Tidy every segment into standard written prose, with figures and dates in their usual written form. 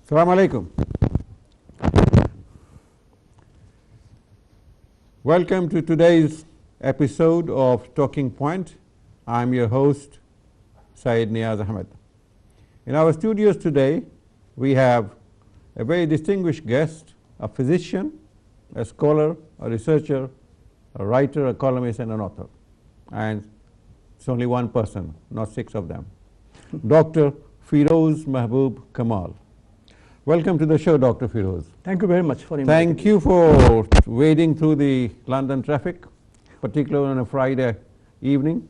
Assalamu alaikum. Welcome to today's episode of Talking Point. I'm your host, Syed Neaz Ahmed. In our studios today, we have a very distinguished guest, a physician, a scholar, a researcher, a writer, a columnist, and an author. And it's only one person, not six of them. Dr. Firoz Kamal. Welcome to the show, Dr. Firoz. Thank you very much for inviting me. Thank you for wading through the London traffic, particularly on a Friday evening.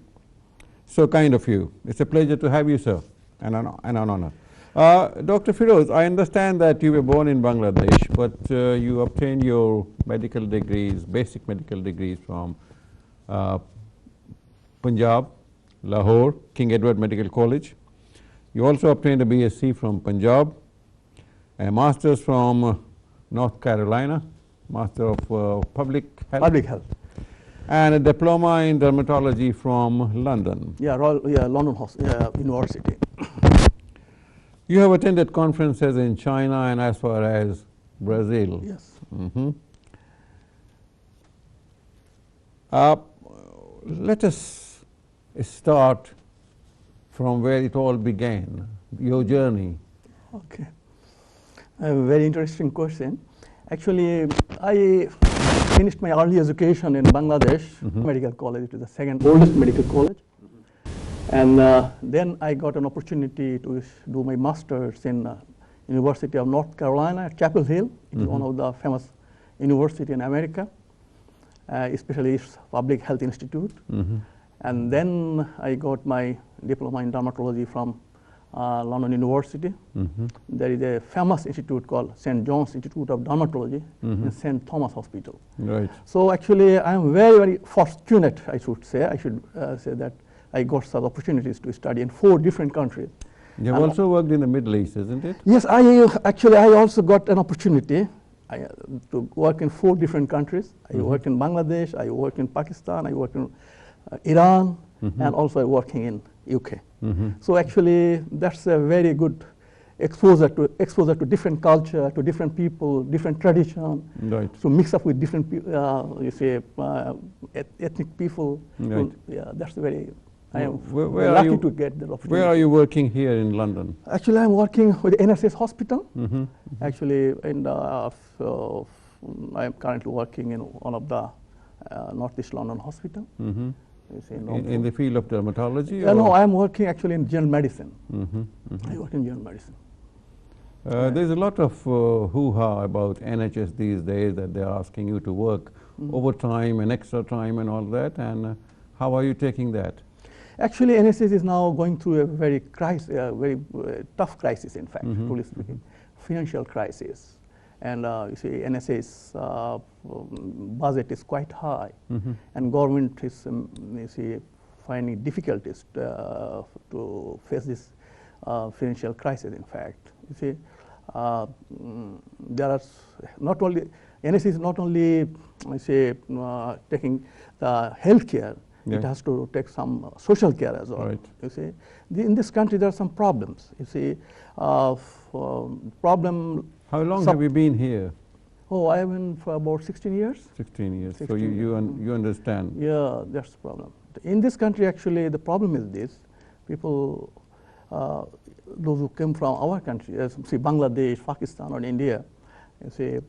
So kind of you. It's a pleasure to have you, sir, and an honor. Dr. Firoz, I understand that you were born in Bangladesh, but you obtained your medical degrees, basic medical degrees from Punjab, Lahore, King Edward Medical College. You also obtained a BSc from Punjab, a master's from North Carolina, Master of Public Health. And a diploma in dermatology from London. London University. You have attended conferences in China and as far as Brazil. Yes. Let us start from where it all began, your journey. Okay. A very interesting question. Actually, I finished my early education in Bangladesh Medical College. It is the second oldest medical college. And then I got an opportunity to do my master's in University of North Carolina at Chapel Hill. It's one of the famous university in America, especially its Public Health Institute. And then I got my diploma in dermatology from London University. There is a famous institute called St. John's Institute of Dermatology in St. Thomas Hospital. Right. So actually, I am very, very fortunate, I should say. I should say that I got some opportunities to study in 4 different countries. You have also worked in the Middle East, isn't it? Yes, I also got an opportunity to work in 4 different countries. I worked in Bangladesh, I worked in Pakistan, I worked in Iran, and also working in UK. So actually, that's a very good exposure to different culture, to different people, different tradition. Right. To mix up with different, ethnic people. Right. Yeah, that's very. I am where lucky to get the opportunity. Where are you working here in London? Actually, I'm working with NHS Hospital. Actually, I am currently working in one of the Northeast London hospital. In the field of dermatology? No, I am working actually in general medicine. I work in general medicine. There's a lot of hoo-ha about NHS these days that they're asking you to work overtime and extra time and all that. And how are you taking that? Actually, NHS is now going through a very tough crisis, in fact, truly speaking, financial crisis. And you see, NHS budget is quite high, and government is you see, finding difficulties to face this financial crisis. In fact, you see, there are not only NHS is not only taking the healthcare. It has to take some social care as well. Right. You see, in this country there are some problems. You see, problem. How long have you been here? Oh, I have been for about 16 years. 16 years. 16 so you understand. Yeah, that's the problem. In this country, actually, the problem is this: people, those who came from our country, say Bangladesh, Pakistan, or India, you see.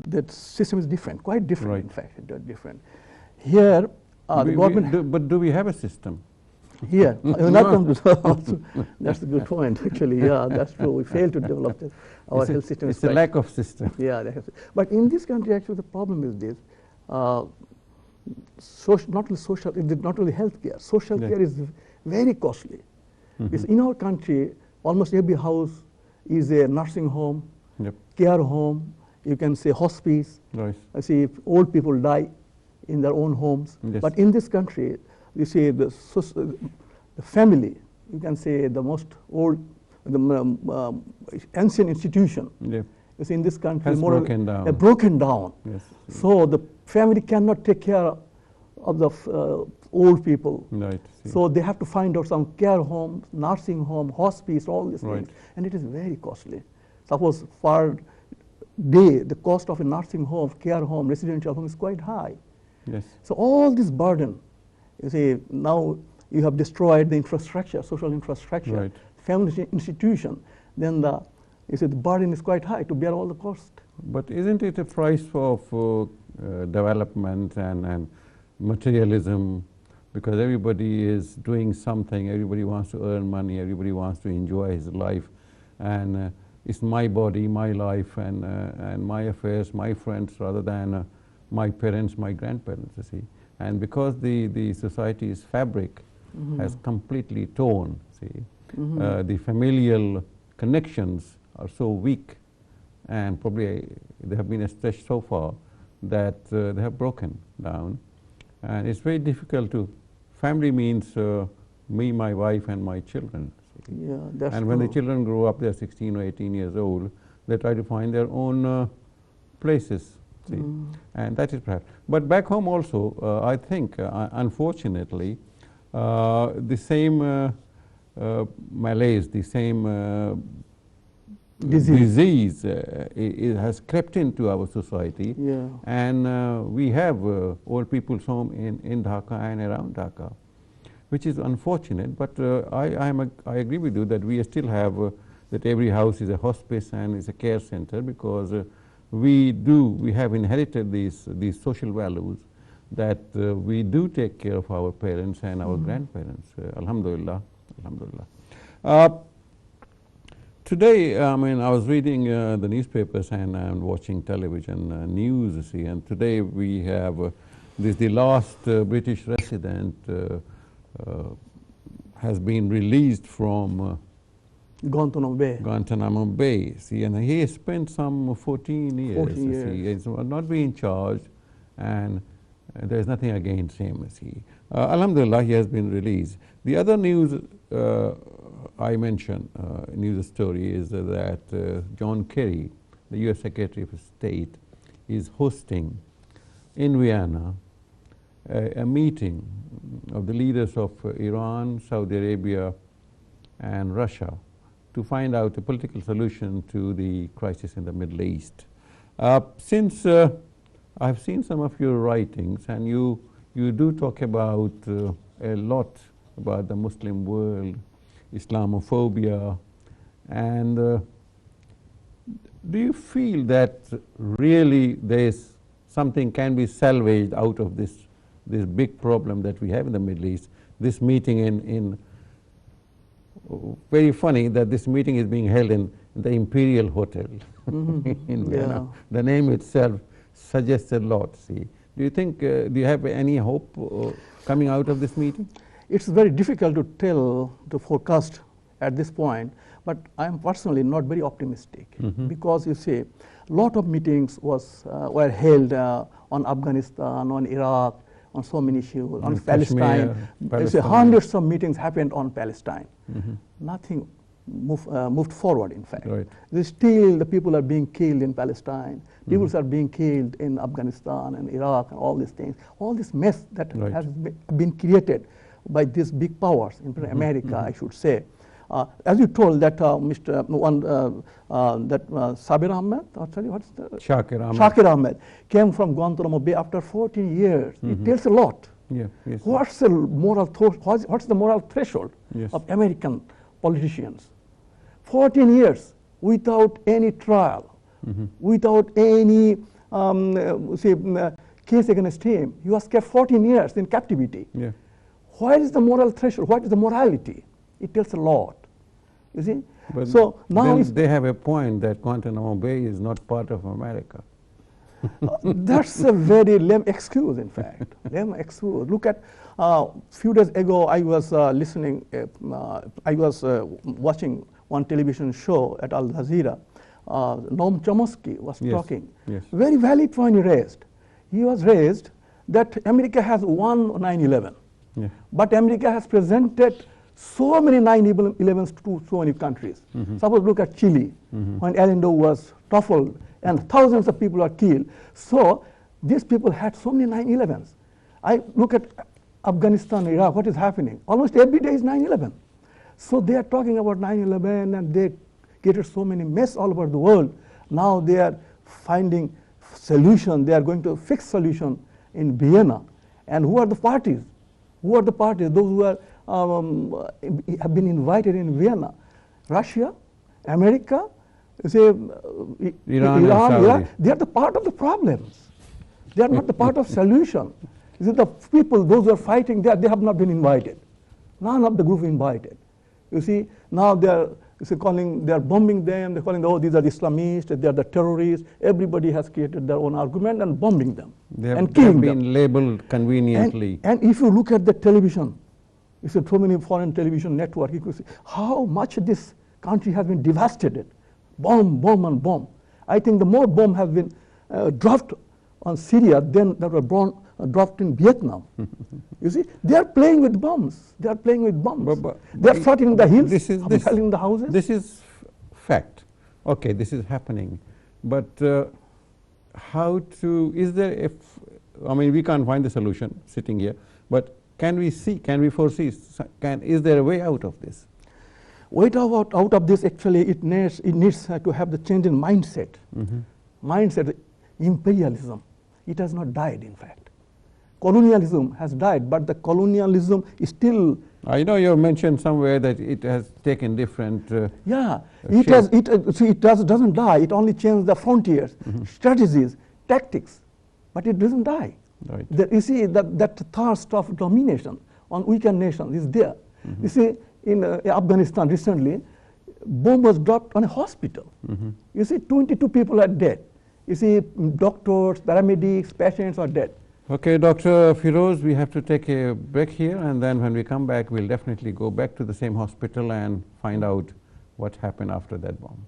That system is different, quite different. Right. In fact, they're different. Here, the government. But do we have a system? Here, that's a good point. Actually, yeah, that's true. We failed to develop this. Our health system. It's a lack of system. Yeah, but in this country, actually, the problem is this: not only healthcare. Social care is very costly. In our country, almost every house is a nursing home, care home. You can say hospice. Right. I see old people die in their own homes. Yes. But in this country, you see the family, you can say the most old, ancient institution. Yeah. You see in this country, has broken down. Broken down. Yes. So the family cannot take care of the old people. Right. So they have to find out some care home, nursing home, hospice, all these Right. things. And it is very costly. Suppose per day, the cost of a nursing home, care home, residential home is quite high. Yes. So all this burden, you see, now you have destroyed the infrastructure, social infrastructure, Right. family institution, then you see, the burden is quite high to bear all the cost. But isn't it a price of development and materialism? Because everybody is doing something, everybody wants to earn money, everybody wants to enjoy his life, and it's my body, my life, and my affairs, my friends, rather than my parents, my grandparents, you see. And because the society's fabric has completely torn, see, the familial connections are so weak, and probably they have been stretched so far that they have broken down. And it's very difficult to, family means me, my wife, and my children. Yeah, that's And when the children grow up, they're 16 or 18 years old, they try to find their own places, see. And that is perhaps. But back home also, I think, unfortunately, the same malaise, the same disease it has crept into our society. Yeah. And we have old people's home in Dhaka and around Dhaka, which is unfortunate. But I agree with you that we still have that every house is a hospice and is a care center, because we have inherited these social values that we do take care of our parents and our grandparents. Alhamdulillah, alhamdulillah. Today, I mean, I was reading the newspapers and watching television news, you see, and today we have the last British resident has been released from Guantanamo Bay, see, and he has spent some 14 years. 14 years. See, he's not being charged, and there is nothing against him, see. Alhamdulillah, he has been released. The other news I mentioned, news story, is that John Kerry, the US Secretary of State, is hosting in Vienna a meeting of the leaders of Iran, Saudi Arabia, and Russia to find out a political solution to the crisis in the Middle East. Since I've seen some of your writings, and you do talk about a lot about the Muslim world, Islamophobia, and do you feel that really there's something can be salvaged out of this big problem that we have in the Middle East? This meeting in very funny that this meeting is being held in the Imperial Hotel in Vienna. The name itself suggests a lot, see. Do you think, do you have any hope coming out of this meeting? It's very difficult to forecast at this point, but I am personally not very optimistic, because you see, a lot of meetings were held on Afghanistan, on Iraq, on so many issues, on Palestine. Hundreds of meetings happened on Palestine. Nothing moved forward, in fact. Right. Still, the people are being killed in Palestine. People are being killed in Afghanistan and Iraq and all these things. All this mess that has been created by these big powers, in America, I should say. As you told that Sabir Ahmed, what's the? Shakir Ahmed came from Guantanamo Bay after 14 years. It tells a lot. Yeah, yes. What's the moral threshold Yes. of American politicians? 14 years without any trial, without any case against him. He was kept 14 years in captivity. Yeah. Where is the moral threshold? What is the morality? It tells a lot. You see? But so now they have a point that Guantanamo Bay is not part of America. That's a very lame excuse, in fact. Lame excuse. Look at few days ago, I was watching one television show at Al Jazeera. Noam Chomsky was talking. Yes. Very valid point he raised. He was raised that America has won 9/11. Yeah. But America has presented so many 9/11s to so many countries. Suppose look at Chile, when Allende was toppled and thousands of people are killed. So these people had so many 9/11s. I look at Afghanistan, Iraq, what is happening? Almost every day is 9/11. So they are talking about 9/11 and they created so many mess all over the world. Now they are finding solution. They are going to fix solution in Vienna. And who are the parties? Who are the parties? Those who are, have been invited in Vienna. Russia, America, say, Iran, Iraq, they are the part of the problems. They are not the part of solution. The people, those who are fighting there, they have not been invited. None of the group invited. You see, now they are bombing them. They're calling, oh, these are the Islamists, they are the terrorists. Everybody has created their own argument and bombing them and killing them. They have been labeled conveniently. And if you look at the television, you see so many foreign television networks, you can see how much this country has been devastated. Bomb, bomb, and bomb. I think the more bomb have been dropped on Syria than that were dropped in Vietnam. You see, they are playing with bombs. They are playing with bombs. They are fighting the hills, selling the houses. This is fact. Okay, this is happening. But how to, is there, I mean, we can't find the solution sitting here, but can we foresee, is there a way out of this? Way out of this, actually, it needs to have the change in mindset. Mindset, imperialism. It has not died, in fact. Colonialism has died, but the colonialism is still. I know you mentioned somewhere that it has taken different. Yeah, it doesn't die. It only changes the frontiers, strategies, tactics, but it doesn't die. Right. You see that thirst of domination on weaker nations is there. You see, in Afghanistan recently, bomb was dropped on a hospital. You see, 22 people are dead. You see, doctors, paramedics, patients are dead. Okay, Dr. Firoz, we have to take a break here, and then when we come back, we'll definitely go back to the same hospital and find out what happened after that bomb.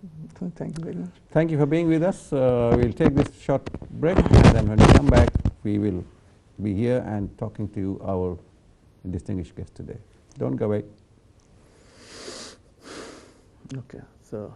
Thank you very much. Thank you for being with us. We'll take this short break, and then when we come back, we will be here and talking to our distinguished guest today. Don't go away. Okay, so.